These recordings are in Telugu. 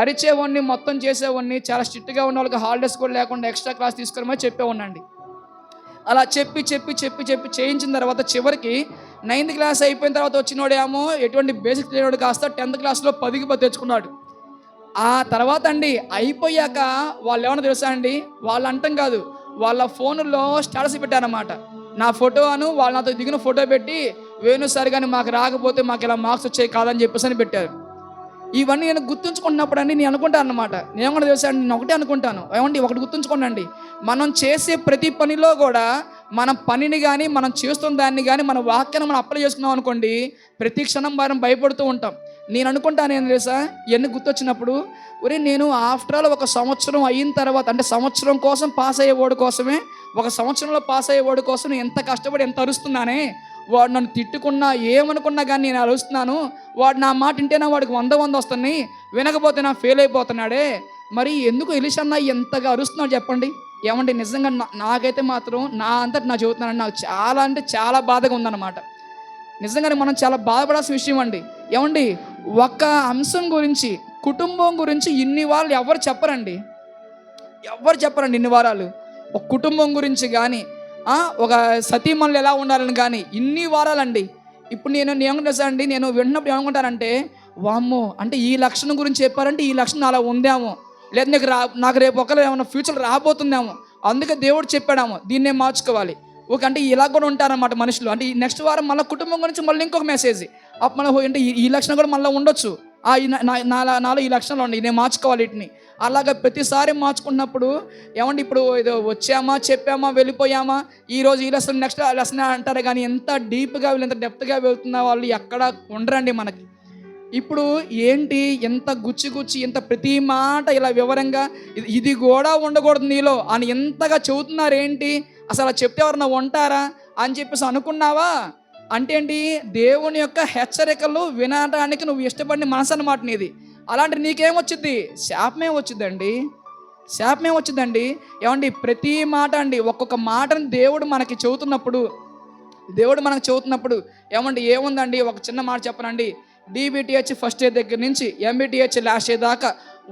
అరిచేవాడిని, మొత్తం చేసేవాడిని. చాలా స్ట్రిక్ట్గా ఉన్న వాళ్ళకి హాలిడేస్ కూడా లేకుండా ఎక్స్ట్రా క్లాస్ తీసుకోమని చెప్పేవాడినండి. అలా చెప్పి చెప్పి చెప్పి చెప్పి చేయించిన తర్వాత చివరికి 9th క్లాస్ అయిపోయిన తర్వాత వచ్చినోడేమో ఎటువంటి బేసిక్ తెలియనోడు కాస్త 10th క్లాస్లో 10కి 10 తెచ్చుకున్నాడు. ఆ తర్వాత అండి అయిపోయాక వాళ్ళు ఏమన్నా తెలుసా అండి, వాళ్ళు అంటాం కాదు, వాళ్ళ ఫోనుల్లో స్టేటస్ పెట్టారన్నమాట. నా ఫోటో అను వాళ్ళు నాతో దిగిన ఫోటో పెట్టి, వేణు సార్ కానీ మాకు రాకపోతే మాకు ఇలా మార్క్స్ వచ్చాయి కాదని చెప్పేసి అని పెట్టారు. ఇవన్నీ నేను గుర్తుంచుకుంటున్నప్పుడు అండి నేను అనుకుంటాను అన్నమాట, నేను కూడా తెలుసా అండి, నేను ఒకటే అనుకుంటాను, ఏమండి ఒకటి గుర్తుంచుకోండి, మనం చేసే ప్రతి పనిలో కూడా మన పనిని కానీ మనం చేస్తున్న దాన్ని కానీ మన వాక్యాన్ని మనం అప్లై చేసుకున్నాం అనుకోండి, ప్రతి క్షణం మనం భయపడుతూ ఉంటాం. నేను అనుకుంటాను ఏం తెలుసా, ఇవన్నీ గుర్తొచ్చినప్పుడు, ఒరే నేను ఆఫ్టర్ ఆల్ 1 సంవత్సరం అయిన తర్వాత, అంటే సంవత్సరం కోసం పాస్ అయ్యేవాడు కోసమే, 1 సంవత్సరంలో పాస్ అయ్యేవాడు కోసం నేను ఎంత కష్టపడి ఎంత అరుస్తున్నానే, వాడు నన్ను తిట్టుకున్నా ఏమనుకున్నా కానీ నేను అరుస్తున్నాను, వాడు నా మాట వింటేనా వాడికి 100 వస్తున్నాయి, వినకపోతే నా ఫెయిల్ అయిపోతున్నాడే, మరి ఎందుకు ఎలీషన్న ఎంతగా అరుస్తున్నాడు చెప్పండి. ఏమండి నిజంగా నాకైతే మాత్రం నా అంతటి నా చెబుతున్నానండి, నాకు చాలా అంటే చాలా బాధగా ఉందన్నమాట. నిజంగానే మనం చాలా బాధపడాల్సిన విషయం అండి. ఏమండి ఒక అంశం గురించి, కుటుంబం గురించి ఇన్ని వారాలు ఎవరు చెప్పరండి, ఇన్ని వారాలు ఒక కుటుంబం గురించి కానీ, ఒక సతీమణులు ఎలా ఉండాలని కానీ ఇన్ని వారాలండి. ఇప్పుడు నేను ఏమనుకుంటా అండి, నేను విన్నప్పుడు ఏమనుకుంటానంటే, వామ్మో అంటే ఈ లక్షణం గురించి చెప్పారంటే ఈ లక్షణం అలా ఉందేమో, లేదా నాకు రేపు ఒకవేళ ఏమైనా ఫ్యూచర్ రాబోతుందేమో, అందుకే దేవుడు చెప్పాడేమో దీన్నే మార్చుకోవాలి. ఓకే అంటే ఇలా కూడా ఉంటారన్నమాట మనుషులు. అంటే ఈ నెక్స్ట్ వారం మళ్ళీ కుటుంబం గురించి మళ్ళీ ఇంకొక మెసేజ్, అప్పుడు మనం అంటే ఈ లక్షణం కూడా మళ్ళీ ఉండొచ్చు, నాలో ఈ లక్షణాలు ఉన్నాయి, నేను మార్చుకోవాలి వీటిని. అలాగ ప్రతిసారి మార్చుకున్నప్పుడు ఏమండి ఇప్పుడు ఏదో వచ్చామా చెప్పామా వెళ్ళిపోయామా, ఈరోజు ఈ లెసన్ నెక్స్ట్ లెసన్ అంటారు కానీ ఎంత డీప్గా ఎంత డెప్త్గా వెళ్తున్న వాళ్ళు ఎక్కడ ఉండరండి మనకి. ఇప్పుడు ఏంటి ఎంత గుచ్చి ఎంత ప్రతి మాట ఇలా వివరంగా ఇది కూడా ఉండకూడదు నీలో అని ఎంతగా చెబుతున్నారు ఏంటి, అసలు చెప్తే ఎవరన్నా ఉంటారా అని చెప్పేసి అనుకున్నావా అంటే ఏంటి, దేవుని యొక్క హెచ్చరికలు వినడానికి నువ్వు ఇష్టపడిన మనసు అన్నమాట నీది. అలాంటి నీకేమొచ్చింది, శాపమే వచ్చిందండి. ఏమండి ప్రతి మాట అండి, ఒక్కొక్క మాటను దేవుడు మనకు చెబుతున్నప్పుడు ఏమండి ఏముందండి, ఒక చిన్న మాట చెప్పనండి, DBTH ఫస్ట్ ఇయర్ దగ్గర నుంచి MBTH లాస్ట్ ఇయర్ దాకా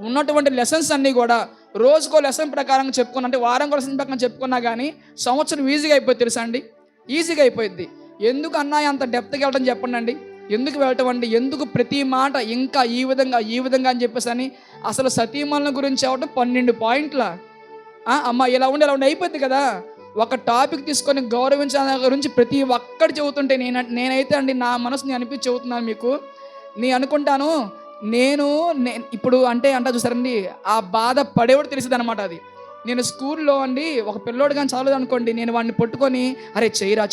ఉన్నటువంటి లెసన్స్ అన్నీ కూడా రోజుకో లెసన్ ప్రకారం చెప్పుకున్నా, అంటే వారం కూడా లెసన్ ప్రకారం చెప్పుకున్నా కానీ సంవత్సరం ఈజీగా అయిపోయింది తెలుసా అండి, ఈజీగా అయిపోయింది. ఎందుకు అన్నా అంత డెప్త్గా వెళ్ళడం చెప్పండి అండి, ఎందుకు వెళ్ళటం అండి, ఎందుకు ప్రతి మాట ఇంకా ఈ విధంగా అని చెప్పేసి అని. అసలు సతీమణుల గురించి అవటం 12 పాయింట్ల, అమ్మ ఇలా ఉండి అయిపోద్ది కదా. ఒక టాపిక్ తీసుకొని గౌరవించాల గురించి ప్రతి ఒక్కటి చెబుతుంటే నేనైతే అండి నా మనసుని అనిపించి చెబుతున్నాను మీకు. నేను అనుకుంటాను నేను ఇప్పుడు అంటే చూసారండి, ఆ బాధ పడేవాడు తెలిసింది అనమాట. అది నేను స్కూల్లో అండి ఒక పిల్లోడు కానీ చదవలేదు అనుకోండి, నేను వాడిని పట్టుకొని అరే చేయరా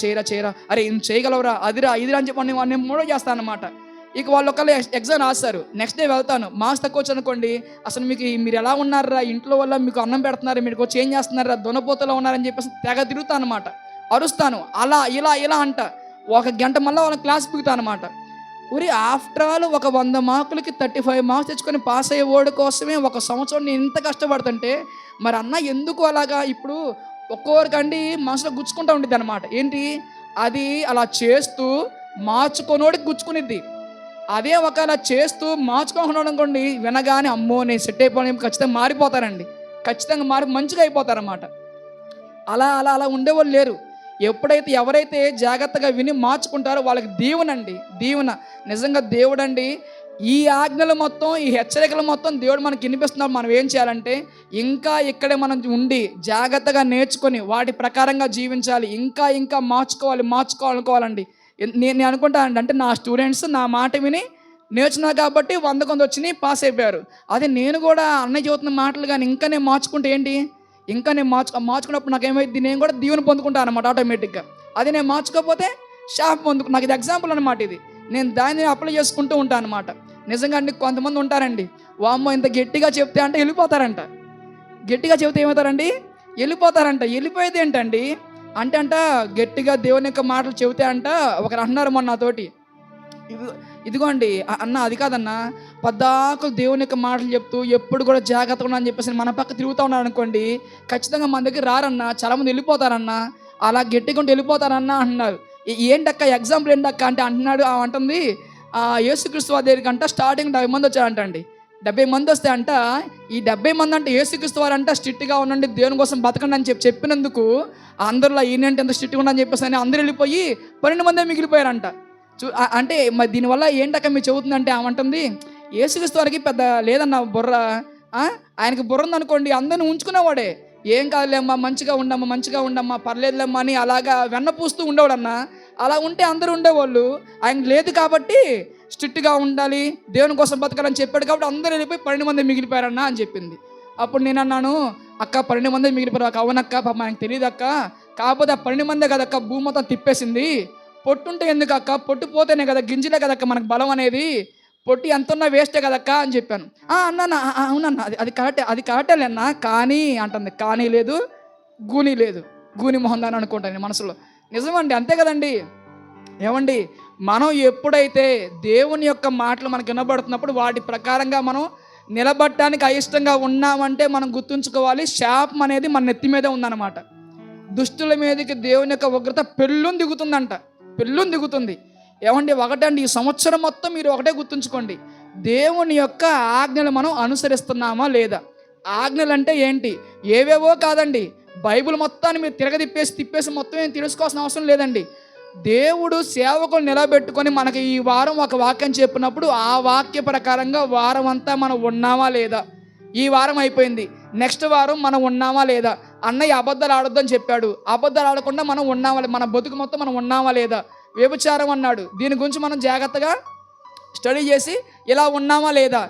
అరే చేయగలవరా ఇదిరా అని చెప్పి వాడిని మూడో చేస్తాను అనమాట. ఇక వాళ్ళు ఒకళ్ళు ఎగ్జామ్ రాస్తారు, నెక్స్ట్ డే వెళ్తాను, మార్క్స్ తక్కువ వచ్చి అనుకోండి, అసలు మీరు ఎలా ఉన్నారా, ఇంట్లో వల్ల మీకు అన్నం పెడుతున్నారు, మీరు వచ్చి ఏం చేస్తున్నారా, దొనపోతలో ఉన్నారని చెప్పేసి తెగ తిరుగుతాను అనమాట, అరుస్తాను, అలా ఇలా అంట. 1 గంట మళ్ళీ వాళ్ళ క్లాస్ పిగుతాను అనమాట. ఊరి ఆఫ్టర్ ఆల్ ఒక 100 మార్కులకి 35 మార్క్స్ తెచ్చుకొని పాస్ అయ్యే వాడి కోసమే 1 సంవత్సరం నేను ఇంత కష్టపడుతుంటే, మరి అన్న ఎందుకు అలాగా. ఇప్పుడు ఒక్కొక్కరికండి మనసులో గుచ్చుకుంటూ ఉండిద్ది అనమాట. ఏంటి అది అలా చేస్తూ మార్చుకోనోడికి గుచ్చుకునిద్ది, అదే ఒకవేళ చేస్తూ మార్చుకోకుండా అనుకోండి, వినగానే అమ్మో నేను సెట్ అయిపోయి ఖచ్చితంగా మారిపోతారండి, ఖచ్చితంగా మంచిగా అయిపోతారన్నమాట. అలా ఉండేవాళ్ళు లేరు. ఎప్పుడైతే ఎవరైతే జాగ్రత్తగా విని మార్చుకుంటారో వాళ్ళకి దీవెన. నిజంగా దేవుడండి ఈ ఆజ్ఞలు మొత్తం, ఈ హెచ్చరికలు మొత్తం దేవుడు మనకి వినిపిస్తున్నారు. మనం ఏం చేయాలంటే ఇంకా ఇక్కడే మనం ఉండి జాగ్రత్తగా నేర్చుకొని వాటి ప్రకారంగా జీవించాలి, ఇంకా మార్చుకోవాలనుకోవాలండి. నేను అనుకుంటానండి, అంటే నా స్టూడెంట్స్ నా మాట విని నేర్చున్నారు కాబట్టి 100 కొంత వచ్చినాయి, పాస్ అయిపోయారు. అదే నేను కూడా అన్నయ్య చదువుతున్న మాటలు కానీ ఇంకా నేను మార్చుకుంటే ఏంటి, ఇంకా నేను మార్చుకున్నప్పుడు నాకు ఏమైంది, నేను కూడా దీవెన పొందుకుంటాను అనమాట ఆటోమేటిక్గా. అది నేను మార్చుకోకపోతే శాపం నాకు ఇది ఎగ్జాంపుల్ అనమాట. ఇది నేను దాన్ని అప్లై చేసుకుంటూ ఉంటాను అనమాట. నిజంగా అండి కొంతమంది ఉంటారండి, వామ్మో ఇంత గట్టిగా చెప్తే అంటే వెళ్ళిపోతారంట, గట్టిగా చెబితే ఏమవుతారండి, వెళ్ళిపోతారంట. వెళ్ళిపోయేది ఏంటండి అంటే గట్టిగా దేవుని యొక్క మాటలు చెబితే ఒకరు అంటున్నారు మొన్న నాతోటి, ఇదిగోండి అన్న అది కాదన్నా, పద్దాకులు దేవుని యొక్క మాటలు చెప్తూ ఎప్పుడు కూడా జాగ్రత్తగా ఉన్నా అని చెప్పేసి మన పక్క తిరుగుతూ ఉన్నారు అనుకోండి, ఖచ్చితంగా మన దగ్గర రారన్నా, చాలామంది వెళ్ళిపోతారన్నా, అలా గట్టిగా ఉంటే వెళ్ళిపోతారన్నా అంటున్నారు. ఏంటక్క ఎగ్జాంపుల్ ఏంటక్క అంటే అంటున్నాడు, అంటుంది యేసుక్రీస్తు వారి దగ్గరికి స్టార్టింగ్ 10 మంది వచ్చారంటండి. 70 మంది వస్తే అంట, ఈ 70 మంది అంటే యేసుక్రీస్తు వారంట స్ట్రిక్ట్గా ఉండండి, దేవుని కోసం బతకండి అని చెప్పినందుకు అందరిలో ఈయనంటే ఎంత స్ట్రిక్ట్గా ఉండని చెప్పేసి అని అందరూ వెళ్ళిపోయి 12 మందే మిగిలిపోయారంట. అంటే మరి దీనివల్ల ఏంటక్క మీరు చెబుతుందంటే ఆమంటుంది, యేసుక్రీస్తు వారికి పెద్ద లేదన్న బుర్ర, ఆయనకి బుర్ర ఉందనుకోండి అందరిని ఉంచుకునేవాడే. ఏం కాదులేమ్మా, మంచిగా ఉండమ్మా, పర్లేదులేమ్మా అని అలాగా వెన్నపూస్తూ ఉండేవాడన్నా. అలా ఉంటే అందరూ ఉండేవాళ్ళు. ఆయన లేదు కాబట్టి స్ట్రిక్ట్గా ఉండాలి, దేవుని కోసం బతకాలని చెప్పాడు కాబట్టి అందరూ వెళ్ళిపోయి 12 మంది మిగిలిపోయారన్నా అని చెప్పింది. అప్పుడు నేను అన్నాను, అక్క 12 మంది మిగిలిపోయారు. అవునక్క, పాప ఆయనకు తెలియదు అక్క, కాకపోతే ఆ 12 మందే కదక్క భూమి మొత్తం తిప్పేసింది. పొట్టుంటే ఎందుకు అక్క, పొట్టు పోతేనే కదా, గింజలే కదక్క మనకు బలం అనేది, పొట్టి ఎంత ఉన్నా వేస్టే కదక్క అని చెప్పాను. అన్నా అవునన్నా, అది కరెక్టేలేన్నా, కానీ అంటుంది. కానీ లేదు, గూని లేదు, గూని మొహం దాని అనుకుంటాను నేను మనసులో. నిజమండి, అంతే కదండి. ఏమండి, మనం ఎప్పుడైతే దేవుని యొక్క మాటలు మనకు వినబడుతున్నప్పుడు వాటి ప్రకారంగా మనం నిలబడటానికి అయిష్టంగా ఉన్నామంటే మనం గుర్తుంచుకోవాలి, శాపం అనేది మన నెత్తి మీదే ఉందన్నమాట. దుష్టుల మీదకి దేవుని యొక్క ఉగ్రత పెళ్ళుని దిగుతుంది. ఏమండి, ఒకటండి, ఈ సంవత్సరం మొత్తం మీరు ఒకటే గుర్తుంచుకోండి, దేవుని యొక్క ఆజ్ఞలు మనం అనుసరిస్తున్నామా లేదా. ఆజ్ఞలు అంటే ఏంటి, ఏవేవో కాదండి, బైబిల్ మొత్తాన్ని మీరు తిప్పేసి మొత్తం ఏం తెలుసుకోవాల్సిన అవసరం లేదండి. దేవుడు సేవకులు నిలబెట్టుకొని మనకి ఈ వారం ఒక వాక్యం చెప్పినప్పుడు ఆ వాక్య ప్రకారంగా వారం అంతా మనం ఉన్నామా లేదా. ఈ వారం అయిపోయింది, నెక్స్ట్ వారం మనం ఉన్నామా లేదా. అన్నయ్య అబద్ధాలు ఆడొద్దని చెప్పాడు, అబద్ధాలు ఆడకుండా మనం ఉన్నామా, మన బతుకు మొత్తం మనం ఉన్నామా లేదా. వ్యభిచారం అన్నాడు, దీని గురించి మనం జాగ్రత్తగా స్టడీ చేసి ఇలా ఉన్నామా లేదా.